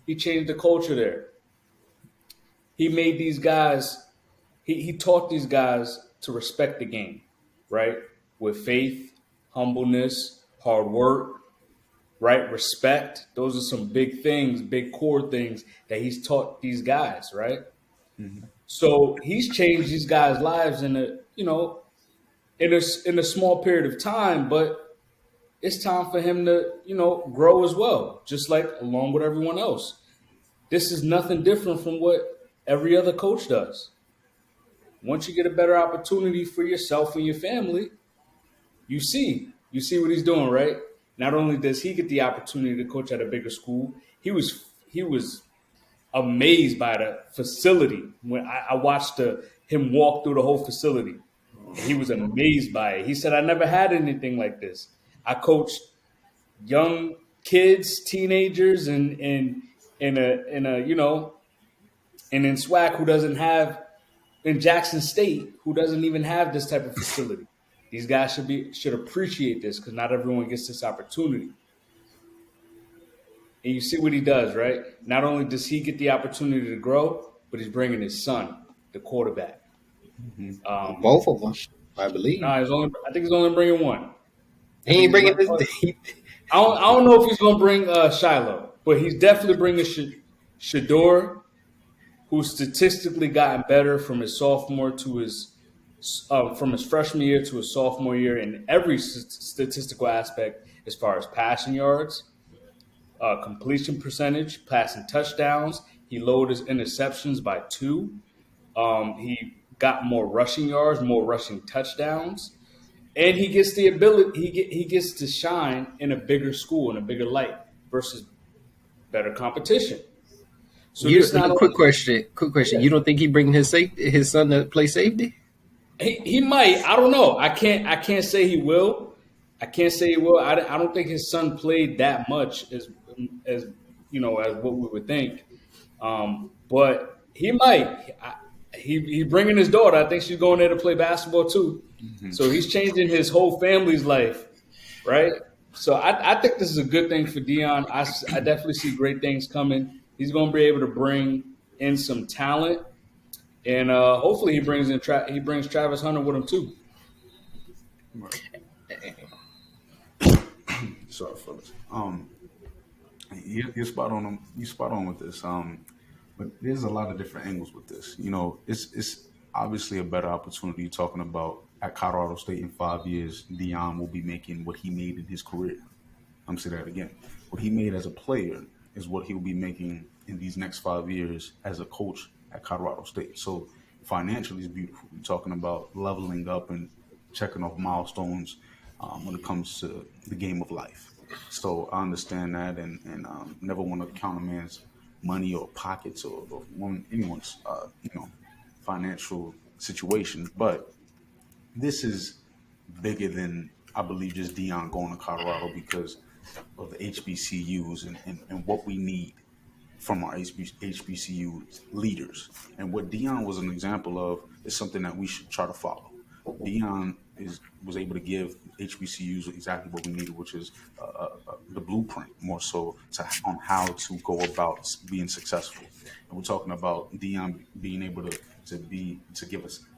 He changed the culture there. He made these guys. He taught these guys to respect the game, right? With faith, humbleness, hard work, right? Respect. Those are some big things, big core things that he's taught these guys, right? Mhm. So he's changed these guys' lives in a in a small period of time, but it's time for him to grow as well, just like along with everyone else. This is nothing different from what every other coach does. Once you get a better opportunity for yourself and your family, you see what he's doing, right? Not only does he get the opportunity to coach at a bigger school, he was amazed by the facility when I watched him walk through the whole facility. And he was amazed by it. He said, "I never had anything like this. I coached young kids, teenagers, and in a and in SWAC who doesn't have in Jackson State who doesn't even have this type of facility. These guys should appreciate this because not everyone gets this opportunity." And you see what he does, right? Not only does he get the opportunity to grow, but he's bringing his son, the quarterback. Mhm. Um, Both of them, I believe. no, I think he's only bringing one. I He think ain't he's bringing bringing. this. I don't know if he's going to bring Shiloh, but he's definitely bringing Shador, who's statistically gotten better from his sophomore to his from his freshman year to his sophomore year in every statistical aspect, as far as passing yards, completion percentage, passing touchdowns. He lowered his interceptions by 2. He got more rushing yards, more rushing touchdowns, and he gets the ability. He gets to shine in a bigger school, in a bigger light versus better competition. So You this not quick only question. Quick question. You don't think he bringing his son to play safety? he might. I don't know. I can't say he will. I can't say he will. I don't think his son played that much as as what we would think. But he might. He's bringing his daughter. I think she's going there to play basketball too. Mhm. So he's changing his whole family's life, right? So I think this is a good thing for Deion. I definitely see great things coming. He's going to be able to bring in some talent, and hopefully he brings Travis Hunter with him too. Right. Sorry, fellas. You're spot on. You spot on with this. But there's a lot of different angles with this. It's obviously a better opportunity. You're talking about at Colorado State in 5 years, Deion will be making what he made in his career. I'm saying that again. What he made as a player is what he'll be making in these next 5 years as a coach at Colorado State. So financially, it's beautiful. You're talking about leveling up and checking off milestones when it comes to the game of life. So I understand that, and never want to count a man's money or pockets or anyone's financial situation, but this is bigger than I believe just Dion going to Colorado because of the HBCUs and what we need from our HBCU leaders. And what Dion was an example of is something that we should try to follow. Dion was able to give HBCUs exactly what we needed, which is the blueprint more so on how to go about being successful. And we're talking about Dion being able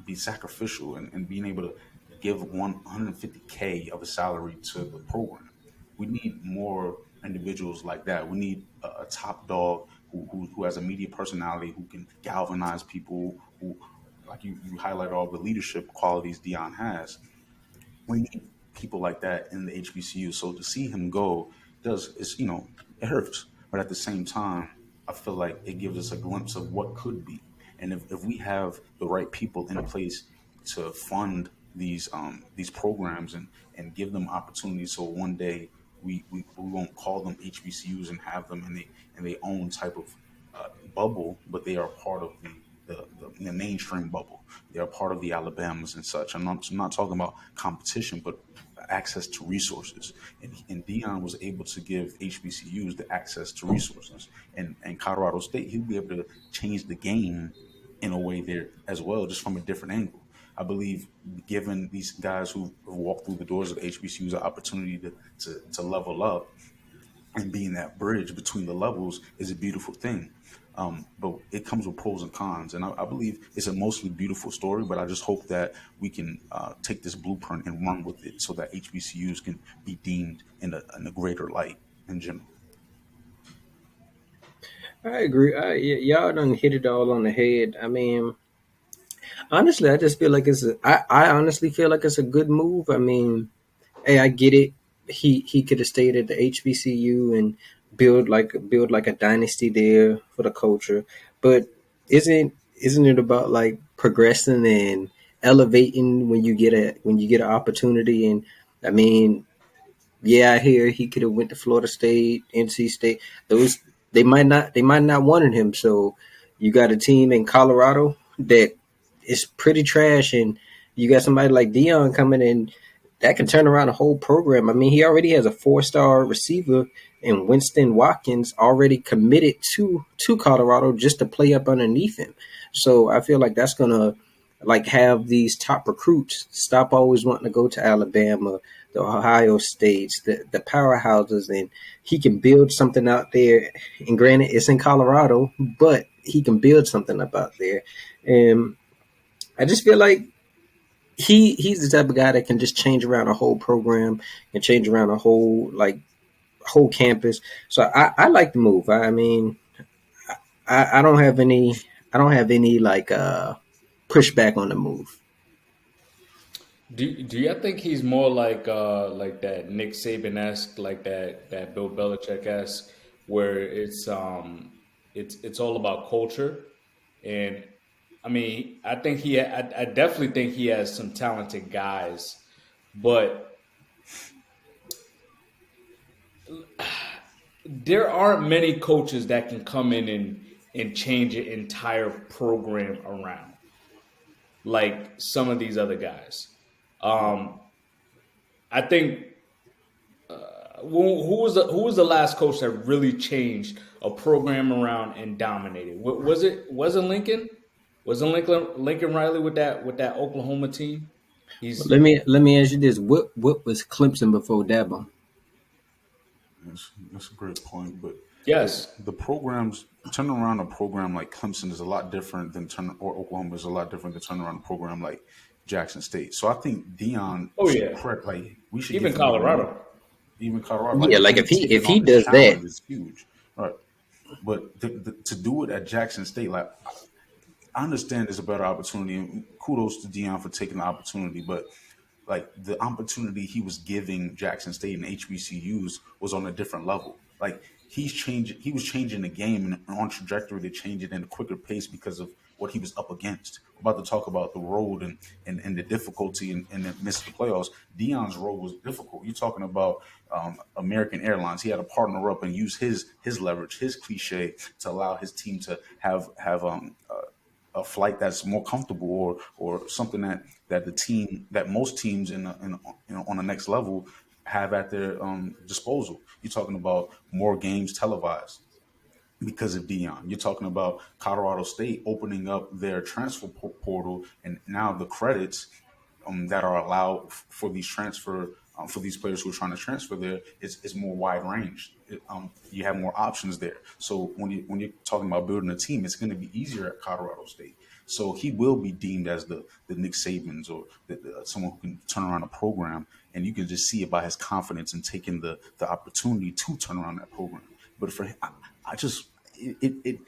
be sacrificial and being able to give 150K of a salary to the program. We need more individuals like that. We need a top dog who has a media personality, who can galvanize people, who, like you highlight all the leadership qualities Dion has. We need people like that in the HBCU. So to see him go it hurts. But at the same time, I feel like it gives us a glimpse of what could be. And if we have the right people in place to fund these programs and give them opportunities, so one day we won't call them HBCUs and have them in their own type of bubble, but they are part of the mainstream bubble. They are part of the Alabamas and such. I'm not talking about competition, but access to resources. And Dion was able to give HBCUs the access to resources. And Colorado State, he'll be able to change the game in a way there as well, just from a different angle. I believe giving these guys who have walked through the doors of the HBCUs an opportunity to level up, and being that bridge between the levels is a beautiful thing. But it comes with pros and cons, and I believe it's a mostly beautiful story. But I just hope that we can take this blueprint and run with it, so that HBCUs can be deemed in a greater light in general. I agree. Y'all done hit it all on the head. I mean, honestly, I just feel like I honestly feel like it's a good move. I mean, hey, I get it. He could have stayed at the HBCU and build like a dynasty there for the culture. But isn't it about like progressing and elevating when you get an opportunity? And I mean, yeah, I hear he could have went to Florida State, NC State. Those they might not wanted him. So you got a team in Colorado that is pretty trash, and you got somebody like Deion coming in that can turn around a whole program. I mean, he already has a 4-star receiver in Winston Watkins already committed to Colorado just to play up underneath him. So I feel like that's gonna like have these top recruits stop always wanting to go to Alabama, the Ohio States, the powerhouses, and he can build something out there. And granted, it's in Colorado, but he can build something up out there. And I just feel like he's the type of guy that can just change around a whole program and change around a whole campus. So I like the move. I mean, I don't have any like pushback on the move. Do you think he's more like that Nick Saban esque, like that Bill Belichick esque, where it's all about culture, and I mean I definitely think he has some talented guys, but there aren't many coaches that can come in and change an entire program around like some of these other guys. Um, I think who was the last coach that really changed a program around and dominated? Wasn't Lincoln? Wasn't Lincoln Riley with that Oklahoma team? He's Let me ask you this: what was Clemson before Dabo? That's a great point, but yes, the programs turning around a program like Clemson is a lot different or Oklahoma is a lot different than turning around a program like Jackson State. So I think Dion oh should yeah, credit, like we should give even him even more, Colorado. even Colorado, Yeah, like like him if taking he on this does that, challenge is huge, right? But to do it at Jackson State, like I understand it's a better opportunity, and kudos to Dion for taking the opportunity, but like the opportunity he was giving Jackson State and HBCUs was on a different level. Like he was changing the game and on trajectory to change it in a quicker pace because of what he was up against. We're about to talk about the road and the difficulty in the midst of the playoffs. Dion's road was difficult. You're talking about American Airlines. He had to partner up and use his leverage, his cliche, to allow his team to have a flight that's more comfortable or something that the team that most teams on the next level have at their disposal. You're talking about more games televised because of Dion. You're talking about Colorado State opening up their transfer portal, and now the credits that are allowed for these transfer for these players who are trying to transfer there is more wide range. You have more options there. So when you're talking about building a team, it's going to be easier at Colorado State. So he will be deemed as the Nick Sabans or someone who can turn around a program, and you can just see it by his confidence in taking the opportunity to turn around that program. But for him, I just it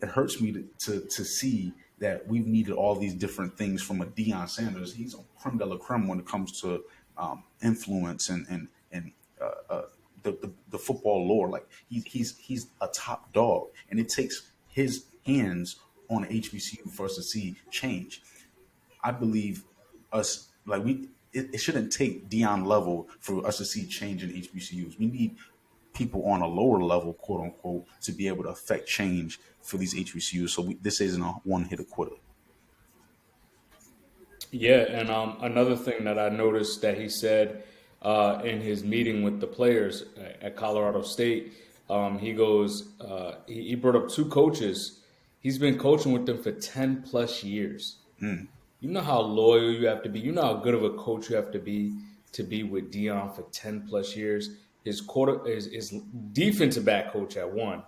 hurts me to see that we've needed all these different things from a Deion Sanders. He's a creme de la creme when it comes to influence and the football lore. Like he's a top dog, and it takes his hands on HBCU for us to see change. I believe us like it shouldn't take Dion level for us to see change in HBCUs. We need people on a lower level, quote unquote, to be able to affect change for these HBCUs. So this isn't a one hit quitter. Yeah, and another thing that I noticed that he said in his meeting with the players at Colorado State, he goes, he brought up two coaches. He's been coaching with them for 10 plus years. You know how loyal you have to be. You know how good of a coach you have to be with Dion for 10 plus years. his defensive back coach at one,